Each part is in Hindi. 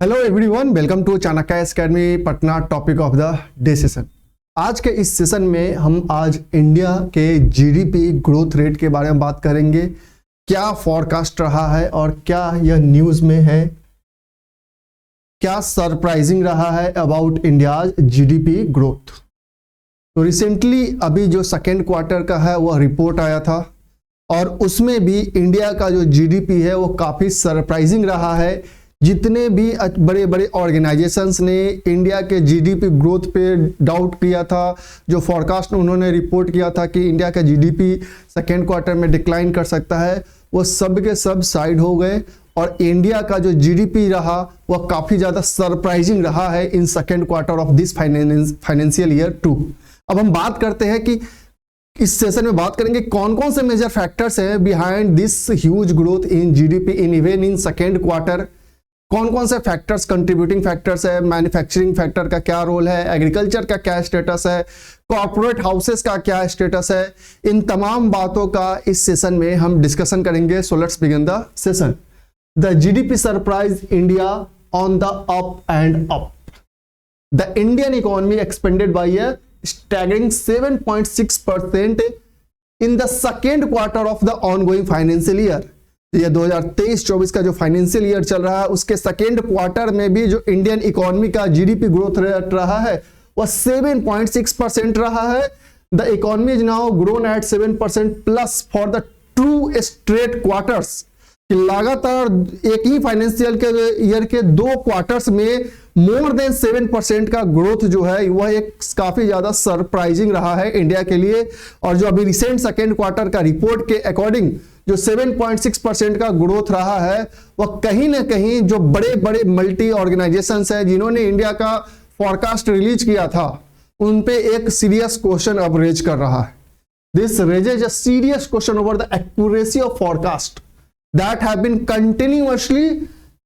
Hello everyone, welcome to Chanakya academy Patna. Topic of the day session. आज के इस सेशन में हम आज इंडिया के जीडीपी ग्रोथ रेट के बारे में बात करेंगे। क्या फॉरकास्ट रहा है और क्या यह न्यूज़ में है, क्या सरप्राइजिंग रहा है अबाउट इंडियाज जीडीपी ग्रोथ। तो रिसेंटली अभी जो सेकेंड क्वार्टर का है वह रिपोर्ट आया था और उसमें भी इंडिया का जो जीडीपी है वो काफ़ी सरप्राइजिंग रहा है। जितने भी बड़े बड़े ऑर्गेनाइजेशंस ने इंडिया के जीडीपी ग्रोथ पे डाउट किया था, जो फॉरकास्ट उन्होंने रिपोर्ट किया था कि इंडिया का जीडीपी सेकेंड क्वार्टर में डिक्लाइन कर सकता है, वो सब के सब साइड हो गए और इंडिया का जो जीडीपी रहा वह काफ़ी ज़्यादा सरप्राइजिंग रहा है इन second quarter of this financial year 2। अब हम बात करते हैं कि इस सेशन में बात करेंगे कौन कौन से मेजर फैक्टर्स हैं behind this huge growth in GDP in even in second quarter. कौन कौन से फैक्टर्स कंट्रीब्यूटिंग फैक्टर्स है, मैन्युफैक्चरिंग फैक्टर का क्या रोल है, एग्रीकल्चर का क्या स्टेटस है, कॉर्पोरेट हाउसेस का क्या स्टेटस है, इन तमाम बातों का इस सेशन में हम डिस्कशन करेंगे। So let's begin the session. The GDP surprise India on the up and up. The Indian economy expanded by a staggering 7.6% in the second quarter of the ongoing financial year। ये 2023-24 का जो फाइनेंशियल ईयर चल रहा है उसके सेकेंड क्वार्टर में भी जो इंडियन इकोनॉमी का जीडीपी ग्रोथ रेट रहा है वह 7.6% रहा है। The economy is now grown at 7% plus for the 2 straight quarters. लगातार एक ही फाइनेंशियल के ईयर के 2 क्वार्टर्स में मोर देन 7% का ग्रोथ जो है वह एक काफी ज्यादा सरप्राइजिंग रहा है इंडिया के लिए। और जो अभी रिसेंट सेकेंड क्वार्टर का रिपोर्ट के अकॉर्डिंग जो 7.6% का ग्रोथ रहा है वह कहीं ना कहीं जो बड़े बड़े मल्टी ऑर्गेनाइजेशंस है जिन्होंने इंडिया का फॉरकास्ट रिलीज किया था उन पे एक सीरियस क्वेश्चन अब रेज कर रहा है। This raises a serious question over the accuracy of forecast that have been continuously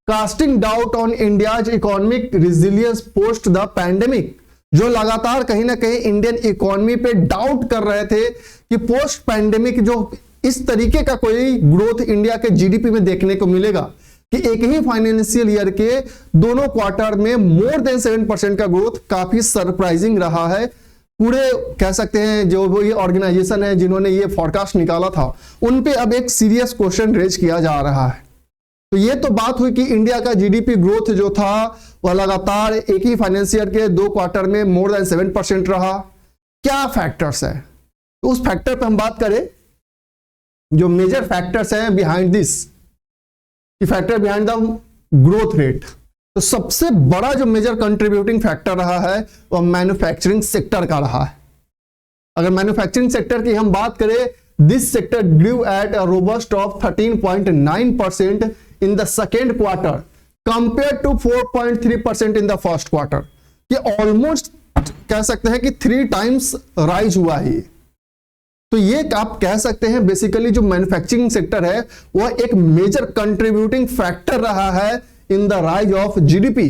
casting doubt on India's economic resilience post the pandemic। जो लगातार कहीं ना कहीं इंडियन इकोनॉमी पे डाउट कर रहे थे कि पोस्ट पैंडेमिक जो इस तरीके का कोई ग्रोथ इंडिया के जीडीपी में देखने को मिलेगा कि एक ही फाइनेंशियल ईयर के दोनों क्वार्टर में मोर देन 7% का ग्रोथ काफी सरप्राइजिंग रहा है। पूरे कह सकते हैं जो वो ये ऑर्गेनाइजेशन है जिन्होंने ये फॉरकास्ट निकाला था उन पे अब एक सीरियस क्वेश्चन रेज किया जा रहा है। तो ये तो बात हुई कि इंडिया का जीडीपी ग्रोथ जो था वह लगातार एक ही फाइनेंशियल के 2 क्वार्टर में मोर देन 7% रहा। क्या फैक्टर्स है, तो उस फैक्टर पे हम बात करें जो मेजर फैक्टर्स हैं behind this factor behind the growth rate. तो सबसे बड़ा जो मेजर कंट्रीब्यूटिंग फैक्टर रहा है वह मैन्युफैक्चरिंग सेक्टर का रहा है। अगर मैन्युफैक्चरिंग सेक्टर की हम बात करें, this sector grew at a robust of 13.9% in the second quarter compare to 4.3% in the first quarter. ये ऑलमोस्ट कह सकते हैं कि 3 टाइम्स राइज हुआ है। तो ये आप कह सकते हैं बेसिकली जो मैन्युफैक्चरिंग सेक्टर है वह एक मेजर कंट्रीब्यूटिंग फैक्टर रहा है in the rise of GDP।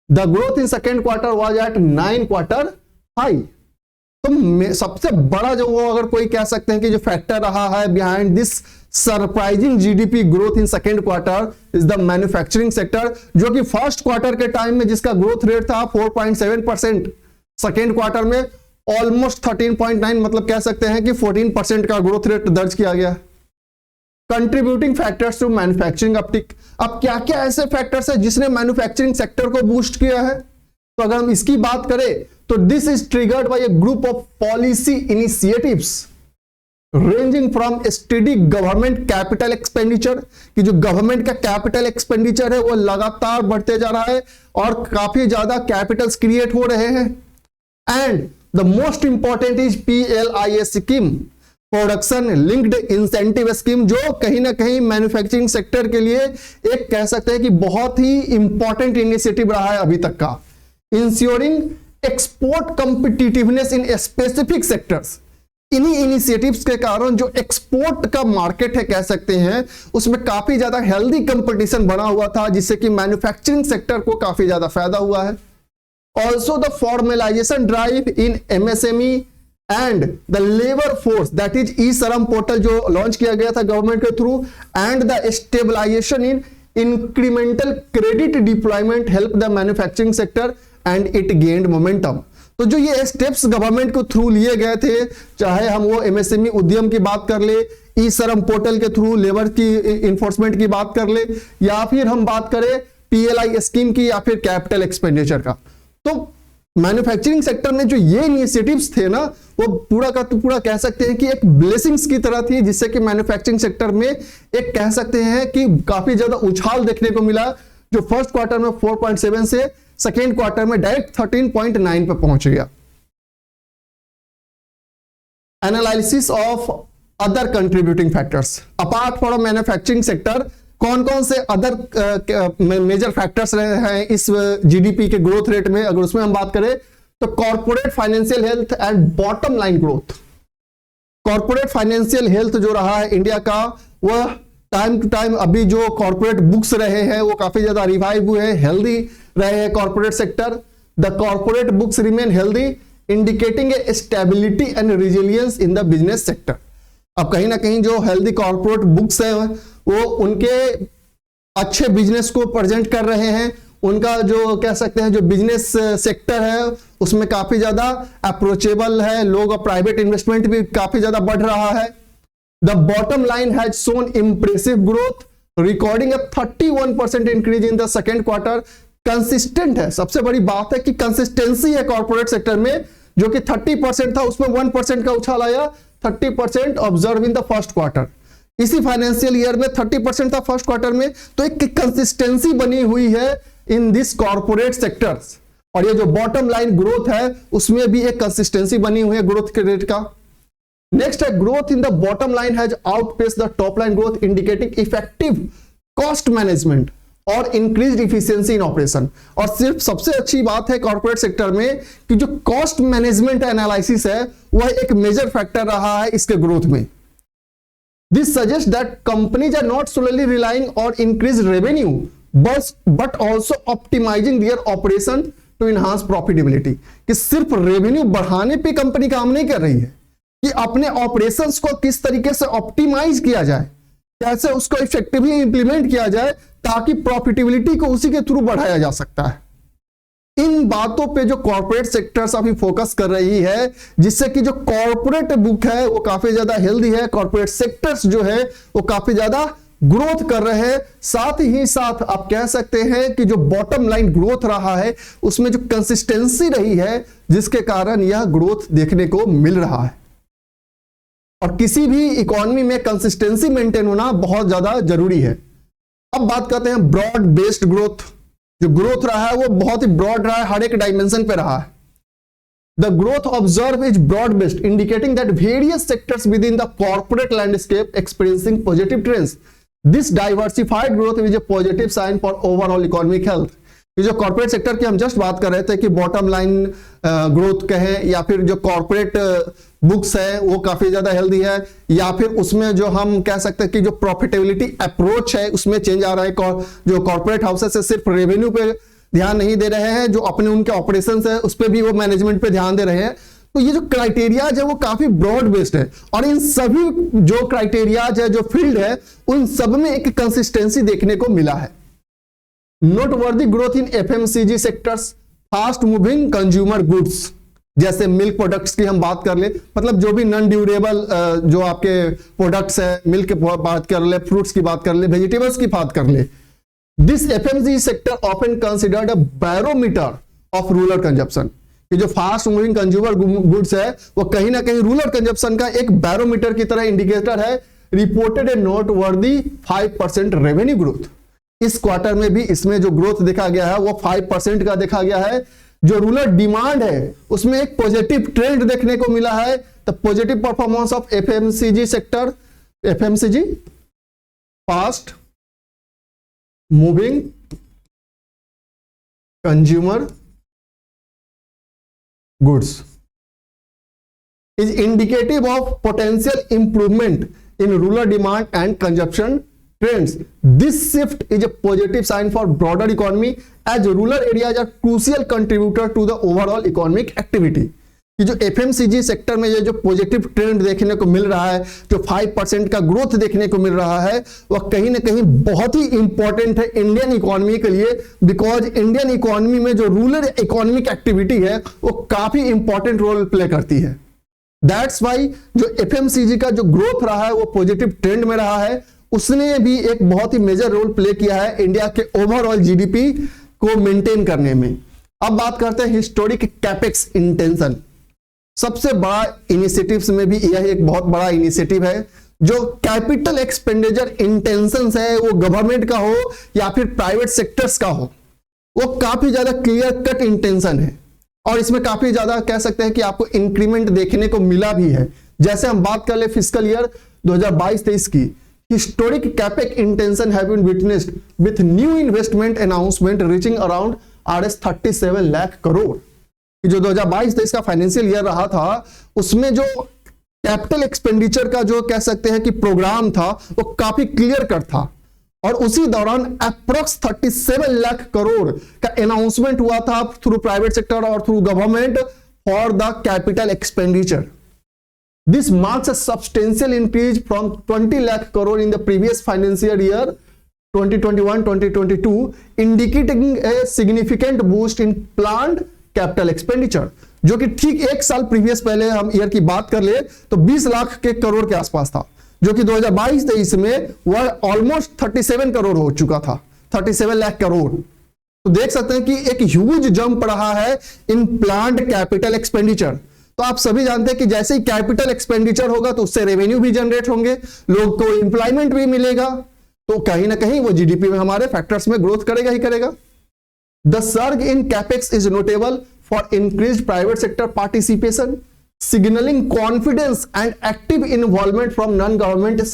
The growth in second quarter was at 9 quarter high। तो सबसे बड़ा जो वो अगर कोई कह सकते हैं कि जो फैक्टर रहा है behind this surprising GDP growth in second quarter is the manufacturing sector, जो कि फर्स्ट क्वार्टर के टाइम में जिसका ग्रोथ रेट था 4.7%, सेकेंड क्वार्टर में ऑलमोस्ट 13.9, मतलब कह सकते हैं कि 14% का ग्रोथ रेट दर्ज किया गया। Contributing factors to manufacturing uptick. अब क्या क्या ऐसे फैक्टर्स है जिसने मैन्युफैक्चरिंग सेक्टर को बूस्ट किया है, तो अगर हम इसकी बात करें तो this is triggered by a group of policy initiatives ranging from steady government capital expenditure, कि जो गवर्नमेंट का कैपिटल एक्सपेंडिचर है वो लगातार बढ़ते जा रहा है और काफी ज्यादा कैपिटल्स क्रिएट हो रहे हैं। And the most important is PLIA scheme, production linked incentive scheme, जो कहीं ना कहीं मैन्युफैक्चरिंग सेक्टर के लिए एक कह सकते हैं कि बहुत ही इंपॉर्टेंट इनिशिएटिव रहा है अभी तक का। Ensuring export competitiveness in specific sectors. इन्हीं इनिशिएटिव्स के कारण जो एक्सपोर्ट का मार्केट है कह सकते हैं उसमें काफी ज्यादा हेल्दी कंपटीशन बना हुआ था, जिससे कि मैन्युफैक्चरिंग सेक्टर को काफी ज्यादा फायदा हुआ है। Also the formalisation drive in MSME and the labour force, that is e Shram portal जो लॉन्च किया गया था गवर्नमेंट के थ्रू, and the stabilisation in incremental credit deployment helped the manufacturing sector and it gained momentum। तो जो ये स्टेप्स गवर्नमेंट को थ्रू लिए गए थे, चाहे हम वो एमएसएमई उद्यम की बात कर ले, ई श्रम पोर्टल के थ्रू लेबर की इन्फोर्समेंट की बात कर ले, या फिर हम बात करें पीएलआई स्कीम की, या फिर कैपिटल एक्सपेंडिचर का, तो मैन्युफैक्चरिंग सेक्टर में जो ये इनिशिएटिव्स थे ना, वो पूरा का तो पूरा कह सकते हैं कि एक ब्लेसिंग्स की तरह थी, जिससे कि मैन्युफैक्चरिंग सेक्टर में एक कह सकते हैं कि काफी ज्यादा उछाल देखने को मिला, जो फर्स्ट क्वार्टर में 4.7 से सेकेंड क्वार्टर में डायरेक्ट 13.9 पे पहुंच गया। Analysis of other contributing factors apart from manufacturing sector, कौन कौन से अदर मेजर फैक्टर्स रहे हैं इस जीडीपी के ग्रोथ रेट में, अगर उसमें हम बात करें तो corporate financial health and bottom line growth. Corporate financial health जो रहा है इंडिया का, वह टाइम टू टाइम अभी जो कॉर्पोरेट बुक्स रहे हैं वो काफी ज्यादा रिवाइव हुए, हेल्दी रहे हैं corporate sector. The corporate books remain healthy indicating A stability and resilience in the business sector. अब कहीं ना कहीं जो हेल्दी कॉर्पोरेट बुक्स है वो उनके अच्छे बिजनेस को प्रेजेंट कर रहे हैं, उनका जो कह सकते हैं जो बिजनेस सेक्टर है उसमें काफी ज्यादा अप्रोचेबल है, लोग प्राइवेट इन्वेस्टमेंट भी काफी ज्यादा बढ़ रहा है। The bottom line has shown impressive growth recording a 31% increase in the second quarter. Consistent है, सबसे बड़ी बात है कि कंसिस्टेंसी है कॉर्पोरेट सेक्टर में, जो कि 30% था उसमें 1% का उछाल आया, 30% observe in the first quarter. इसी फाइनेंशियल ईयर में 30% था फर्स्ट क्वार्टर में, तो एक कंसिस्टेंसी बनी हुई है इन दिस कॉर्पोरेट सेक्टर्स। और ये जो बॉटम लाइन ग्रोथ है उसमें भी एक कंसिस्टेंसी बनी हुई है ग्रोथ के रेट का। नेक्स्ट है growth in the bottom line has outpaced the top line growth indicating effective cost management और इंक्रीज्ड इफिशिएंसी इन ऑपरेशन। और सिर्फ सबसे अच्छी बात है कॉर्पोरेट सेक्टर में कि जो कॉस्ट मैनेजमेंट एनालिसिस है वह एक मेजर फैक्टर रहा है इसके ग्रोथ में। This suggests that companies are not solely relying on increased revenue, but also optimizing their operation to enhance profitability। कि सिर्फ रेवेन्यू बढ़ाने पे कंपनी काम नहीं कर रही है, कि अपने ऑपरेशंस को किस तरीके से ऑप्टिमाइज किया जाए, कैसे उसको इफेक्टिवली इंप्लीमेंट किया जाए ताकि प्रॉफिटेबिलिटी को उसी के थ्रू बढ़ाया जा सकता है। इन बातों पे जो कॉर्पोरेट सेक्टर्स अभी फोकस कर रही है, जिससे कि जो कॉर्पोरेट बुक है वो काफी ज्यादा हेल्दी है, कॉर्पोरेट सेक्टर्स जो है वो काफी ज्यादा ग्रोथ कर रहे हैं। साथ ही साथ आप कह सकते हैं कि जो बॉटम लाइन ग्रोथ रहा है उसमें जो कंसिस्टेंसी रही है, जिसके कारण यह ग्रोथ देखने को मिल रहा है। और किसी भी इकोनॉमी में कंसिस्टेंसी मेंटेन होना बहुत ज्यादा जरूरी है। अब बात करते हैं ब्रॉड बेस्ड ग्रोथ। जो ग्रोथ रहा है वो बहुत ही ब्रॉड रहा है, हर एक डायमेंशन पे रहा है। The growth observe is broad based indicating that various sectors within the corporate landscape experiencing positive trends. This diversified growth is a positive sign for overall economic health. ये जो कॉर्पोरेट सेक्टर की हम जस्ट बात कर रहे थे कि बॉटम लाइन ग्रोथ कहें, या फिर जो कॉर्पोरेट बुक्स है वो काफी ज्यादा हेल्दी है, या फिर उसमें जो हम कह सकते हैं कि जो प्रॉफिटेबिलिटी अप्रोच है उसमें चेंज आ रहा है। जो कॉर्पोरेट हाउसेस है सिर्फ रेवेन्यू पे ध्यान नहीं दे रहे हैं, जो अपने उनके ऑपरेशंस है उस पर भी वो मैनेजमेंट पे ध्यान दे रहे हैं। तो ये जो क्राइटेरियाज है वो काफी ब्रॉड बेस्ड है, और इन सभी जो क्राइटेरियाज है, जो फील्ड है, उन सब में एक कंसिस्टेंसी देखने को मिला है। Noteworthy growth in FMCG sectors, fast moving consumer goods, जैसे मिल्क प्रोडक्ट्स की हम बात कर ले, मतलब जो भी नॉन ड्यूरेबल जो आपके प्रोडक्ट्स है, मिल्क की बात कर ले, फ्रूट्स की बात कर ले, वेजिटेबल्स की बात कर ले। This FMCG sector often considered a barometer of rural consumption. कि जो फास्ट मूविंग कंज्यूमर गुड्स है वो कहीं ना कहीं रूरल कंजप्शन का एक बैरोमीटर की तरह इंडिकेटर है। रिपोर्टेड ए नोटवर्दी 5% रेवेन्यू ग्रोथ। इस क्वार्टर में भी इसमें जो ग्रोथ देखा गया है वो 5% का देखा गया है। जो रूरल डिमांड है उसमें एक पॉजिटिव ट्रेंड देखने को मिला है। The positive performance of FMCG sector, FMCG fast moving consumer goods is indicative of potential improvement in rural demand and consumption trends. This shift is a positive sign for broader economy as rural areas are crucial contributor to the overall economic activity. कि जो एफएमसीजी सेक्टर में ये जो पॉजिटिव ट्रेंड देखने को मिल रहा है, जो 5% का ग्रोथ देखने को मिल रहा है, वह कहीं ना कहीं बहुत ही इंपॉर्टेंट है इंडियन इकोनॉमी के लिए। बिकॉज इंडियन इकोनॉमी में जो रूरल इकोनॉमिक एक्टिविटी है वो काफी इंपॉर्टेंट रोल प्ले करती है। दैट्स वाई जो एफएमसीजी का जो ग्रोथ रहा है वो पॉजिटिव ट्रेंड में रहा है, उसने भी एक बहुत ही मेजर रोल प्ले किया है इंडिया के ओवरऑल जीडीपी को मेंटेन करने में। अब बात करते हैं हिस्टोरिक कैपेक्स इंटेंशन। सबसे बड़ा इनिशिएटिव्स में भी यह एक बहुत बड़ा इनिशिएटिव है। जो कैपिटल एक्सपेंडिचर इंटेंशंस है, वो गवर्नमेंट का हो या फिर प्राइवेट सेक्टर्स का हो, वो काफी ज्यादा क्लियर कट इंटेंशन है और इसमें काफी ज्यादा कह सकते हैं कि आपको इंक्रीमेंट देखने को मिला भी है। जैसे हम बात कर ले फिस्कल ईयर 2022-23 की, historic capex intention have been witnessed with new investment announcement reaching around ₹37 lakh crore. जो 2022-23 का फाइनेंशियल ईयर रहा था, उसमें जो कैपिटल एक्सपेंडिचर का जो कह सकते हैं कि प्रोग्राम था वो काफी क्लियर कट था और उसी दौरान अप्रोक्स 37 लाख करोड़ का अनाउंसमेंट हुआ था थ्रू प्राइवेट सेक्टर और through government for the capital expenditure. This marks a substantial increase from 20 lakh crore in the previous financial year 2021-2022, indicating a significant boost in planned capital expenditure, जो कि ठीक एक साल प्रीवियस पहले हम ईयर की बात कर ले तो 20 लाख के करोड़ के आसपास था, जो कि 2022-23 में वह ऑलमोस्ट 37 करोड़ हो चुका था, 37 लाख करोड़। तो देख सकते हैं कि एक ह्यूज जंप रहा है इन प्लान्ड कैपिटल एक्सपेंडिचर। तो आप सभी जानते हैं कि जैसे ही कैपिटल एक्सपेंडिचर होगा तो उससे रेवेन्यू भी जनरेट होंगे, लोग को एम्प्लॉयमेंट भी मिलेगा, तो कहीं ना कहीं वो जीडीपी में हमारे फैक्टर्स में ग्रोथ करेगा ही करेगा। The surge in capex is notable for increased private sector participation, signaling confidence and active involvement from non-government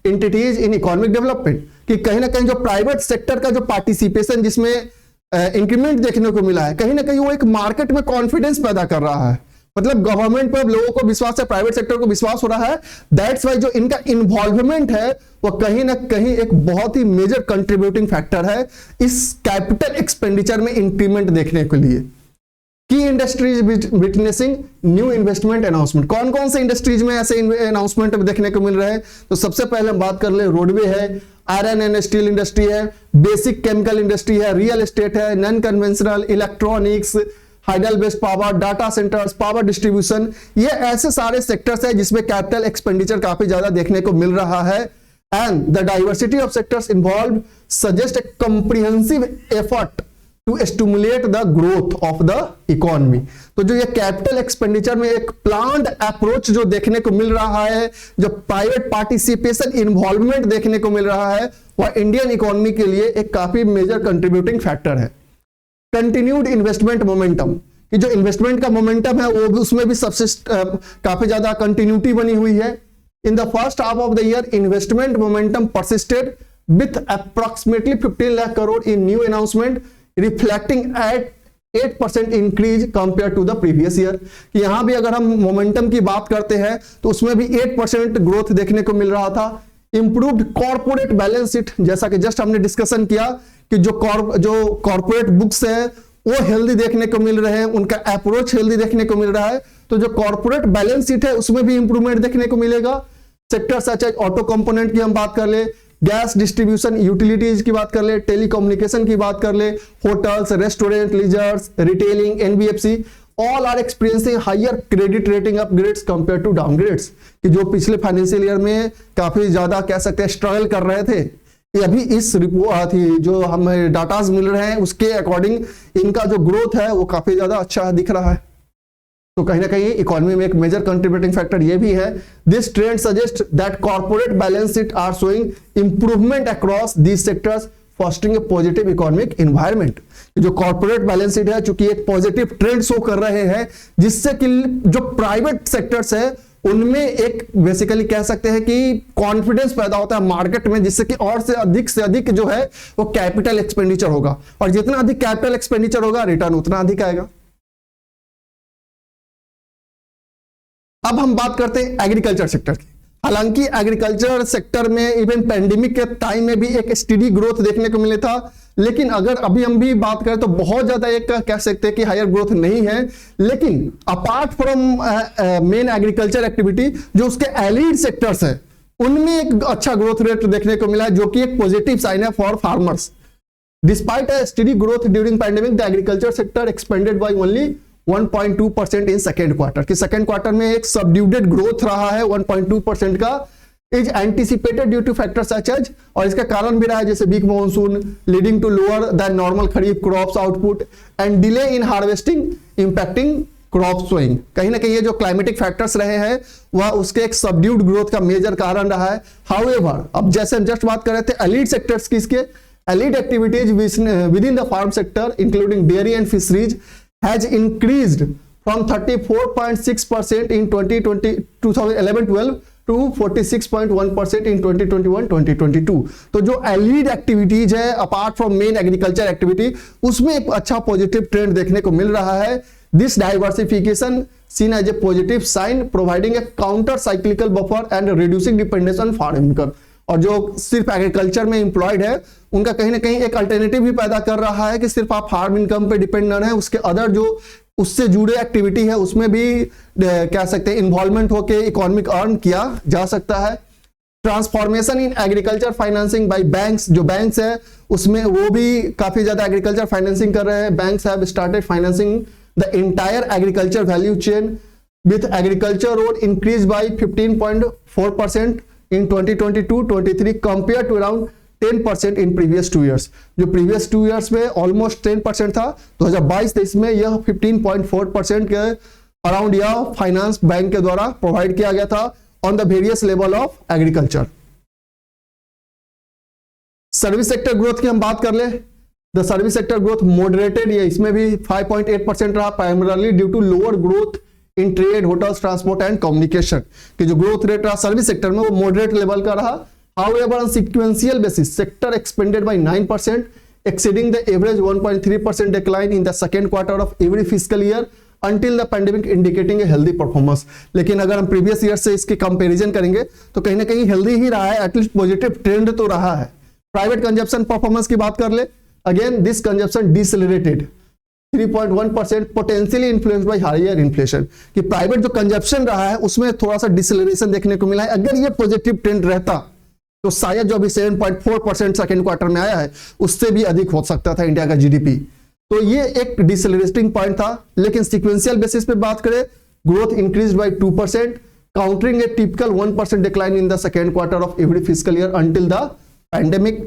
entities in economic development। कि कहीं ना कहीं जो प्राइवेट सेक्टर का जो पार्टिसिपेशन जिसमें इंक्रीमेंट देखने को मिला है, कहीं ना कहीं वो एक मार्केट में कॉन्फिडेंस पैदा कर रहा है। मतलब गवर्नमेंट पर लोगों को विश्वास है, प्राइवेट सेक्टर को विश्वास हो रहा है। दैट्स वाई जो इनका इन्वॉल्वमेंट है वो कहीं ना कहीं एक बहुत ही मेजर कंट्रीब्यूटिंग फैक्टर है इस कैपिटल एक्सपेंडिचर में इंक्रीमेंट देखने के लिए। की industries witnessing new investment announcement. कौन कौन से इंडस्ट्रीज में ऐसे अनाउंसमेंट देखने को मिल रहे हैं? तो सबसे पहले हम बात कर ले, रोडवे है, आयरन एंड स्टील इंडस्ट्री है, बेसिक केमिकल इंडस्ट्री है, रियल एस्टेट है, non conventional, electronics, hydel based power, data centres, power distribution, ये ऐसे सारे सेक्टर्स हैं जिसमें कैपिटल एक्सपेंडिचर काफी ज्यादा देखने को मिल रहा है। And the diversity of sectors involve suggest a comprehensive effort to stimulate the growth of the economy. तो जो ये कैपिटल एक्सपेंडिचर में एक प्लान्ड अप्रोच जो देखने को मिल रहा है, जो प्राइवेट पार्टिसिपेशन इन्वॉल्वमेंट देखने को मिल रहा है, वह इंडियन इकोनॉमी के लिए एक काफी मेजर कंट्रीब्यूटिंग फैक्टर है। कंटिन्यूड इन्वेस्टमेंट मोमेंटम, कि जो इन्वेस्टमेंट का मोमेंटम है वो उसमें भी सबसिस्ट काफी ज्यादा कंटिन्यूटी बनी हुई है। In the first half of the year investment momentum persisted with approximately 15 lakh crore in new announcement, reflecting at 8% increase compare to the previous year. यहां भी अगर हम मोमेंटम की बात करते हैं तो उसमें भी 8% ग्रोथ देखने को मिल रहा था। इंप्रूव्ड कॉर्पोरेट बैलेंस शीट, जैसा कि जस्ट हमने डिस्कशन किया कि जो कॉर्पोरेट बुक्स है वो हेल्दी देखने को मिल रहे हैं, उनका अप्रोच हेल्दी देखने को मिल रहा है। तो जो कॉर्पोरेट बैलेंस शीट है उसमें भी इंप्रूवमेंट देखने को मिलेगा। Sector such as auto component की हम बात कर ले, गैस डिस्ट्रीब्यूशन, यूटिलिटीज की बात कर ले, टेलीकम्युनिकेशन की बात कर ले, hotels, restaurant, leisures, retailing, NBFC, all are experiencing higher credit rating upgrades compare to downgrades. कि जो पिछले फाइनेंशियल ईयर में काफी ज्यादा कह सकते हैं स्ट्रगल कर रहे थे, ये अभी इस रिपोर्ट थी जो हमें डाटाज मिल रहे हैं उसके अकॉर्डिंग इनका जो ग्रोथ है वो काफी ज्यादा अच्छा दिख रहा है। तो कहीं ना कहीं इकोनॉमी में एक मेजर कंट्रीब्यूटिंग फैक्टर ये भी है। This trend suggest that corporate balance sheet are showing improvement across these sectors, fostering a positive economic environment. जो कॉर्पोरेट बैलेंस शीट है चूंकि एक पॉजिटिव ट्रेंड शो कर रहे हैं, जिससे कि जो प्राइवेट सेक्टर्स है उनमें एक बेसिकली कह सकते हैं कि कॉन्फिडेंस पैदा होता है मार्केट में, जिससे कि और से अधिक जो है वो कैपिटल एक्सपेंडिचर होगा, और जितना अधिक कैपिटल एक्सपेंडिचर होगा रिटर्न उतना अधिक आएगा। अब हम बात करते हैं एग्रीकल्चर सेक्टर की। हालांकि एग्रीकल्चर सेक्टर में इवन पैंडेमिक के टाइम में भी एक स्टेडी ग्रोथ देखने को मिला था, लेकिन अगर अभी हम भी बात करें तो बहुत ज्यादा एक कह सकते हैं कि हायर ग्रोथ नहीं है, लेकिन apart from main agriculture activity जो उसके एलिड सेक्टर्स है उनमें एक अच्छा ग्रोथ रेट देखने को मिला है, जो कि एक पॉजिटिव साइन है for farmers. Despite a steady growth during pandemic, the agriculture sector expanded by only 1.2% in second quarter, कि सेकेंड क्वार्टर में एक सबड्यूडेड ग्रोथ रहा है 1.2% का, is anticipated due to factor such as, और इसका कारण भी रहा है जैसे weak monsoon leading to lower than normal kharif crops output and delay in harvesting impacting crop sowing. कहीं ना कहीं ये जो क्लाइमेटिक फैक्टर्स रहे हैं वह उसके एक सबड्यूड ग्रोथ का मेजर कारण रहा है। हाउएवर, अब जैसे हम जस्ट बात कर रहे थे एलिड सेक्टर्स की, इसके allied activities within the farm sector including dairy and fisheries has increased from 34.6% in 2011-12 to 46.1% in 2021-2022। तो जो एलिड एक्टिविटीज है apart from main agriculture activity, उसमें एक अच्छा पॉजिटिव ट्रेंड देखने को मिल रहा है। This diversification seen as a positive sign providing a counter cyclical buffer and reducing dependence on farm income। और जो सिर्फ एग्रीकल्चर में एम्प्लॉयड है उनका कहीं ना कहीं एक अल्टरनेटिव भी पैदा कर रहा है कि सिर्फ आप फार्म इनकम पे डिपेंड न रहे, उसके अदर जो उससे जुड़े एक्टिविटी है उसमें भी कह सकते हैं इन्वॉल्वमेंट होके इकोनॉमिक अर्न किया जा सकता है। Transformation in agriculture financing bye banks, जो बैंक्स है उसमें वो भी काफी ज्यादा एग्रीकल्चर फाइनेंसिंग कर रहे हैं। Banks have started financing the entire agriculture value chain with agriculture road increase by 15.4% in 2022-23 compared to around 10% in previous 2 years। जो previous 2 years में almost 10% था, 2022-23 में यह 15.4% के अराउंड यह फाइनेंस बैंक के द्वारा प्रोवाइड किया गया था on the various level of agriculture. Service sector growth की हम बात कर ले, the service sector growth moderated, ये इसमें भी 5.8% रहा, primarily due to lower growth in trade, hotels, transport and communication, कि जो ग्रोथ रेट रहा सर्विस सेक्टर में वो मॉडरेट लेवल का रहा। However on sequential basis sector expanded by 9%, exceeding the average 1.3% decline in the second quarter of every fiscal year until the pandemic indicating a healthy performance। लेकिन अगर हम प्रीवियस ईयर से इसकी कंपैरिजन करेंगे तो कहीं ना कहीं हेल्दी ही रहा है, एटलीस्ट पॉजिटिव ट्रेंड तो रहा है। प्राइवेट कंजप्शन परफॉर्मेंस की बात कर ले, again this consumption decelerated 3.1% potentially influenced by higher inflation, कि प्राइवेट जो कंजप्शन रहा है उसमें थोड़ा सा डिसेलरेशन देखने को मिला है। अगर ये पॉजिटिव ट्रेंड रहता तो शायद जो अभी 7.4% सेकेंड क्वार्टर में आया है उससे भी अधिक हो सकता था इंडिया का जीडीपी। तो ये एक डिसेलरेटिंग पॉइंट था। लेकिन सीक्वेंशियल बेसिस पे बात करें, growth increase by 2%, countering A typical 1% decline in the second quarter of every fiscal year until the pandemic.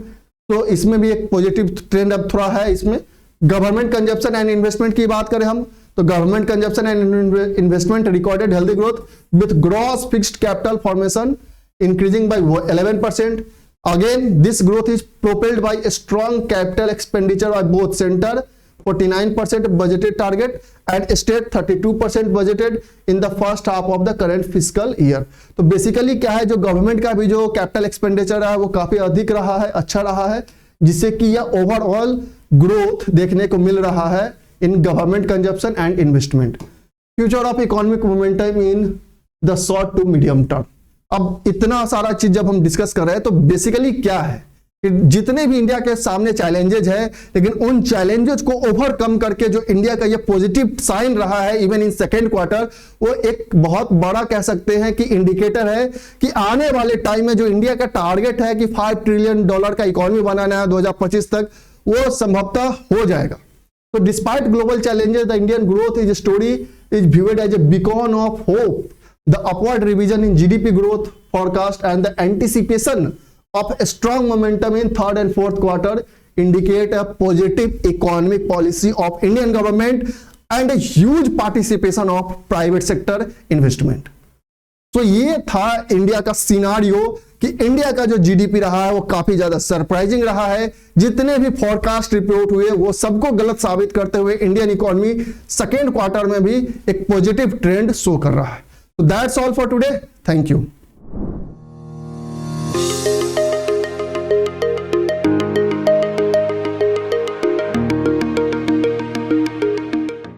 तो इसमें भी एक पॉजिटिव ट्रेंड अब थोड़ा है इसमें। गवर्नमेंट कंजप्शन एंड इन्वेस्टमेंट की बात करें हम तो government consumption and investment recorded healthy growth with gross fixed capital formation increasing by 11%। Again this growth is propelled by a strong capital expenditure by both centre 49% budgeted target and state 32% budgeted in the first half of the current fiscal year। तो बेसिकली क्या है, जो गवर्नमेंट का भी जो कैपिटल एक्सपेंडिचर है वो काफी अधिक रहा है, अच्छा रहा है, जिससे कि यह ओवरऑल ग्रोथ देखने को मिल रहा है in government consumption and investment. Future of economic momentum in the short to medium term. अब इतना सारा चीज जब हम डिस्कस कर रहे हैं तो बेसिकली क्या है, जितने भी इंडिया के सामने चैलेंजेज है, लेकिन उन चैलेंजेस को ओवरकम करके जो इंडिया का ये पॉजिटिव साइन रहा है इवन इन सेकेंड क्वार्टर, वो एक बहुत बड़ा कह सकते हैं कि इंडिकेटर है कि आने वाले टाइम में जो इंडिया का टारगेट है कि $5 ट्रिलियन का इकोनॉमी बनाना है 2025 तक, वो संभवतः हो जाएगा। तो despite global challenges the Indian growth is story is viewed as a beacon of hope. The upward revision in GDP growth forecast and the anticipation of a strong momentum in third and fourth quarter indicate a positive economic policy of Indian government and a huge participation of private sector investment। तो ये था इंडिया का सिनारियो कि इंडिया का जो जीडीपी रहा है वो काफी ज्यादा सरप्राइजिंग रहा है। जितने भी फोरकास्ट रिपोर्ट हुए वो सबको गलत साबित करते हुए इंडियन इकोनॉमी सेकेंड क्वार्टर में भी एक पॉजिटिव ट्रेंड शो कर रहा है। तो that's all for today, thank you.